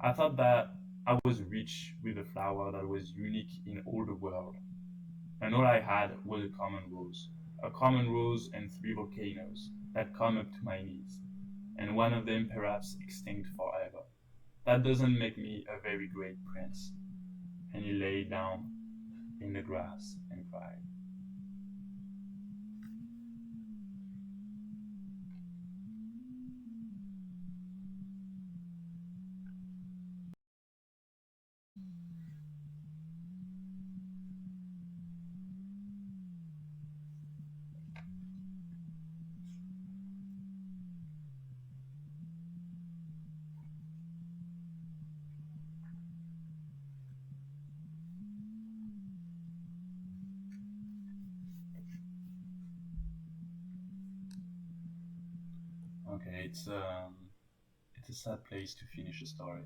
I thought that I was rich with a flower that was unique in all the world. and all I had was a common rose and 3 volcanoes that come up to my knees, and one of them perhaps extinct forever. That doesn't make me a very great prince. And he lay down in the grass and cried. Okay, it's a sad place to finish a story.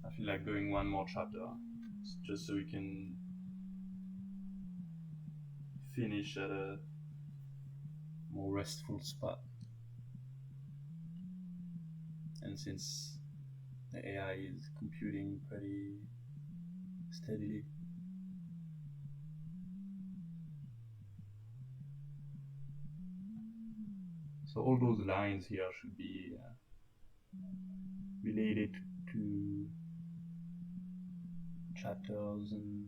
I feel like going one more chapter, just so we can finish at a more restful spot. And since the AI is computing pretty steadily, so all those lines here should be related to chapters and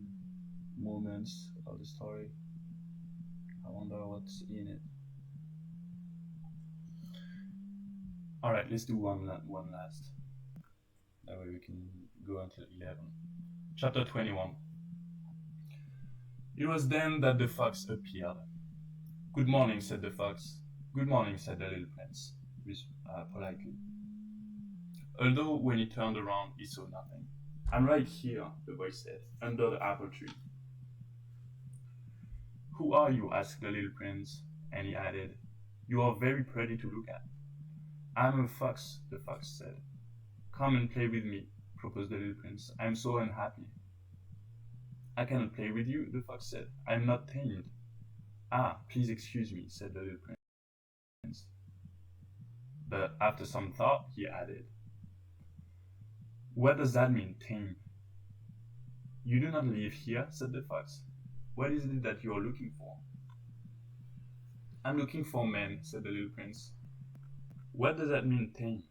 moments of the story. I wonder what's in it. Alright, let's do one last. That way we can go until 11. Chapter 21. It was then that the fox appeared. Good morning, said the fox. Good morning, said the little prince, politely. Although when he turned around, he saw nothing. I'm right here, the voice said, under the apple tree. Who are you? Asked the little prince, and he added, You are very pretty to look at. I'm a fox, the fox said. Come and play with me, proposed the little prince. I'm so unhappy. I cannot play with you, the fox said. I am not tamed. Ah, please excuse me, said the little prince. But after some thought, he added, What does that mean, tame? You do not live here, said the fox. What is it that you are looking for? I'm looking for men, said the little prince. What does that mean, tame?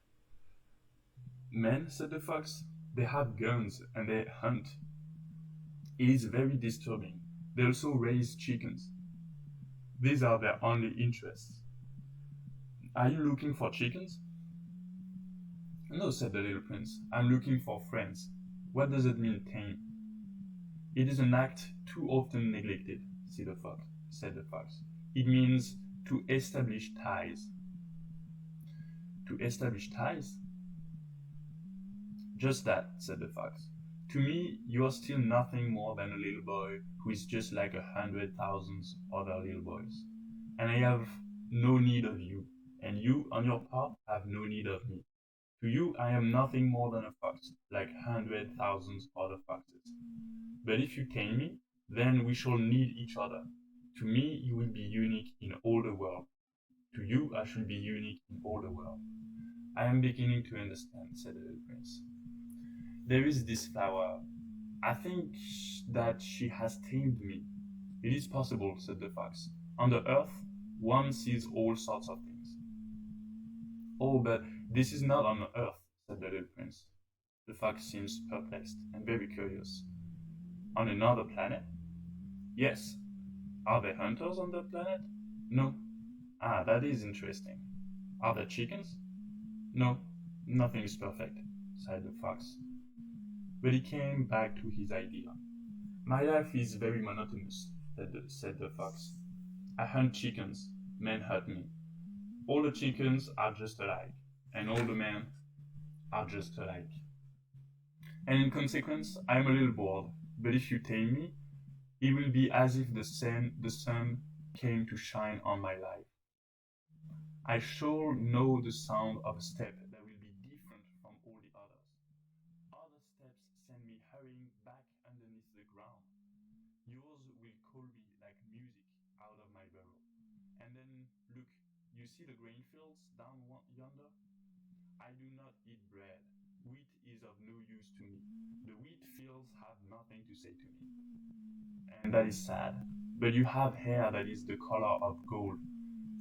Men, said the fox, they have guns and they hunt. It is very disturbing. They also raise chickens. These are their only interests. Are you looking for chickens? No, said the little prince. I'm looking for friends. What does it mean, tame? It is an act too often neglected, said the fox. It means to establish ties. To establish ties? Just that, said the fox. To me, you are still nothing more than a little boy who is just like 100,000 other little boys. And I have no need of you, and you, on your part, have no need of me. To you, I am nothing more than a fox, like 100,000 other foxes. But if you tame me, then we shall need each other. To me, you will be unique in all the world. To you, I shall be unique in all the world. I am beginning to understand, said the little prince. There is this flower. I think that she has tamed me. It is possible, said the fox. On the earth, one sees all sorts of things. Oh, but this is not on the earth, said the little prince. The fox seems perplexed and very curious. On another planet? Yes. Are there hunters on that planet? No. Ah, that is interesting. Are there chickens? No, nothing is perfect, sighed the fox. But he came back to his idea. My life is very monotonous, said the fox. I hunt chickens, men hunt me. All the chickens are just alike, and all the men are just alike. And in consequence, I am a little bored, but if you tame me, it will be as if the sun came to shine on my life. I shall know the sound of a step that will be different from all the others. Other steps send me hurrying back underneath the ground. Yours will call me like music out of my burrow. And then, look, you see the grain fields down yonder? I do not eat bread. Wheat is is of no use to me. The wheat fields have nothing to say to me. And that is sad. But you have hair that is the color of gold.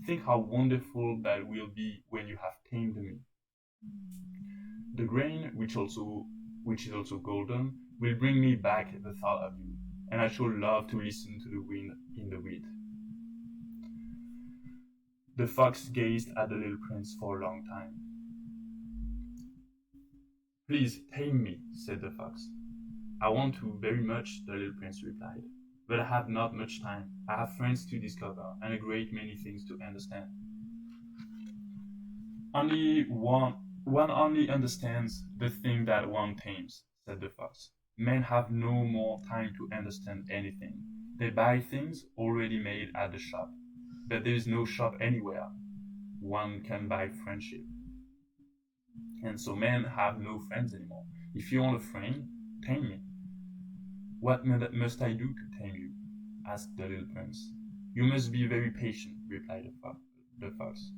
Think how wonderful that will be when you have tamed me. The grain, which is also golden, will bring me back the thought of you, and I shall love to listen to the wind in the wheat. The fox gazed at the little prince for a long time. Please tame me, said the fox. I want to very much, the little prince replied. But I have not much time. I have friends to discover and a great many things to understand. One only understands the thing that one tames, said the fox. Men have no more time to understand anything. They buy things already made at the shop. But there is no shop anywhere. One can buy friendship. And so men have no friends anymore. If you want a friend, tame me. What must I do to tame you? Asked the little prince. You must be very patient, replied the fox.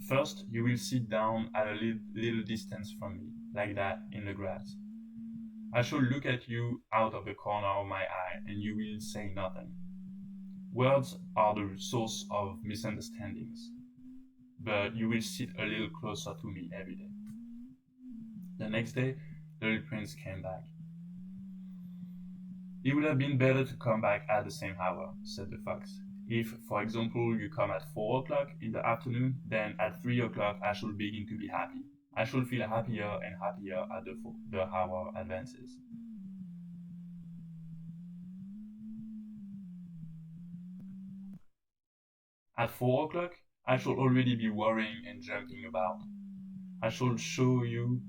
First, you will sit down at a little distance from me, like that, in the grass. I shall look at you out of the corner of my eye, and you will say nothing. Words are the source of misunderstandings, but you will sit a little closer to me every day. The next day, the little prince came back. It would have been better to come back at the same hour, said the fox. If, for example, you come at 4 o'clock in the afternoon, then at 3 o'clock I shall begin to be happy. I shall feel happier and happier as the hour advances. At 4 o'clock, I shall already be worrying and jumping about. I shall show you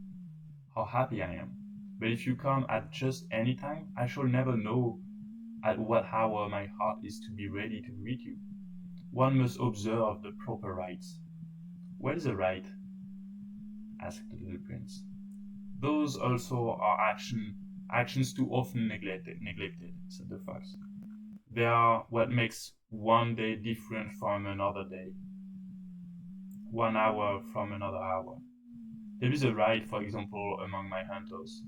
how happy I am. But if you come at just any time, I shall never know at what hour my heart is to be ready to greet you. One must observe the proper rites. What is a rite? Asked the little prince. Those also are actions too often neglected, said the fox. They are what makes one day different from another day, 1 hour from another hour. There is a rite, for example, among my hunters.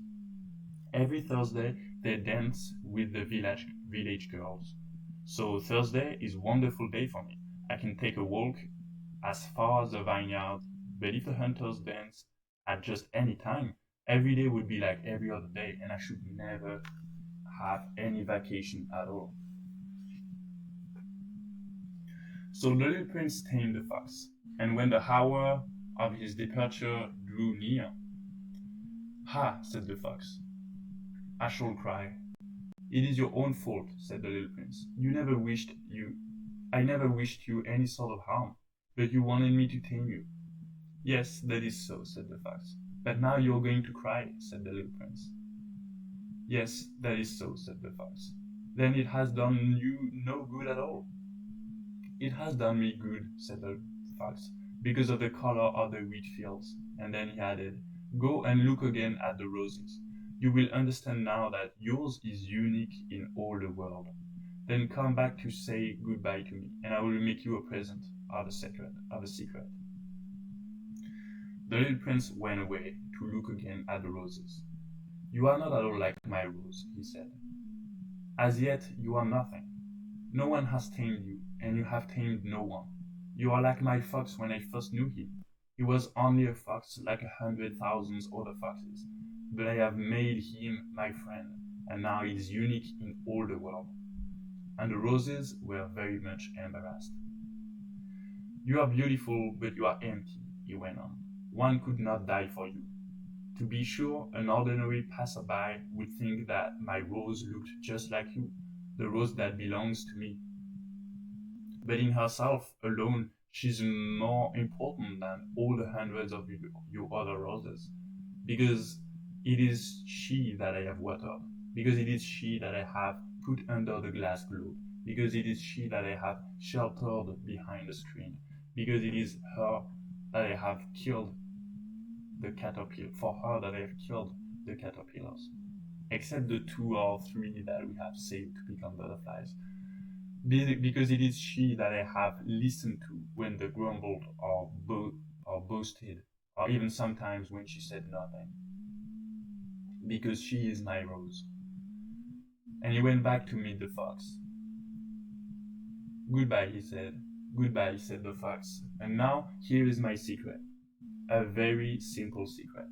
Every Thursday, they dance with the village girls. So Thursday is a wonderful day for me. I can take a walk as far as the vineyard, but if the hunters dance at just any time, every day would be like every other day, and I should never have any vacation at all. So the little prince tamed the fox, and when the hour of his departure drew near, "Ha," said the fox, "I shall cry." "It is your own fault," said the little prince. I never wished you any sort of harm, but you wanted me to tame you." "Yes, that is so," said the fox. "But now you are going to cry," said the little prince. "Yes, that is so," said the fox. "Then it has done you no good at all." "It has done me good," said the fox, "because of the color of the wheat fields." And then he added, "Go and look again at the roses. You will understand now that yours is unique in all the world. Then come back to say goodbye to me, and I will make you a present of a secret. The little prince went away to look again at the roses. "You are not at all like my rose," he said. "As yet you are nothing. No one has tamed you, and you have tamed no one. You are like my fox when I first knew him. He was only a fox like 100,000 other foxes, but I have made him my friend, and now he is unique in all the world." And the roses were very much embarrassed. "You are beautiful, but you are empty," he went on. "One could not die for you. To be sure, an ordinary passerby would think that my rose looked just like you, the rose that belongs to me. But in herself alone, she's more important than all the hundreds of your other roses, because it is she that I have watered, because it is she that I have put under the glass globe, because it is she that I have sheltered behind the screen, because it is her that I have killed the caterpillar, for her that I have killed the caterpillars, except the 2 or 3 that we have saved to become butterflies, because it is she that I have listened to when they grumbled or boasted, or even sometimes when she said nothing. because she is my rose. And he went back to meet the fox. Goodbye, he said. Goodbye, said the fox. And now here is my secret. A very simple secret.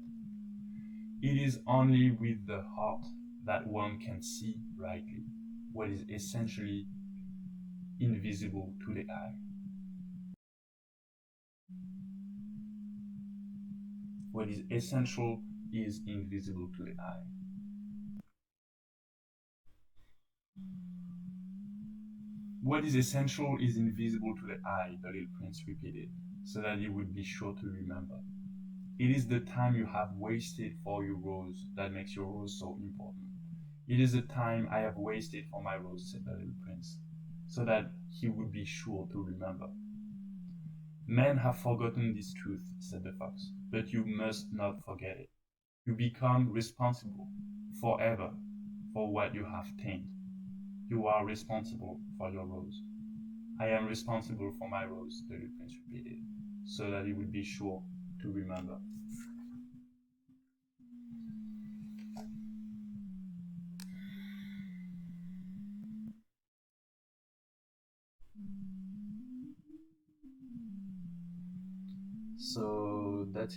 It is only with the heart that one can see rightly what is essentially invisible to the eye. What is essential is invisible to the eye. What is essential is invisible to the eye, the little prince repeated, so that he would be sure to remember. It is the time you have wasted for your rose that makes your rose so important. It is the time I have wasted for my rose, said the little prince, so that he would be sure to remember. Men have forgotten this truth, said the fox, but you must not forget it. You become responsible forever for what you have tamed. You are responsible for your rose. I am responsible for my rose, the little prince repeated, so that he would be sure to remember. So that's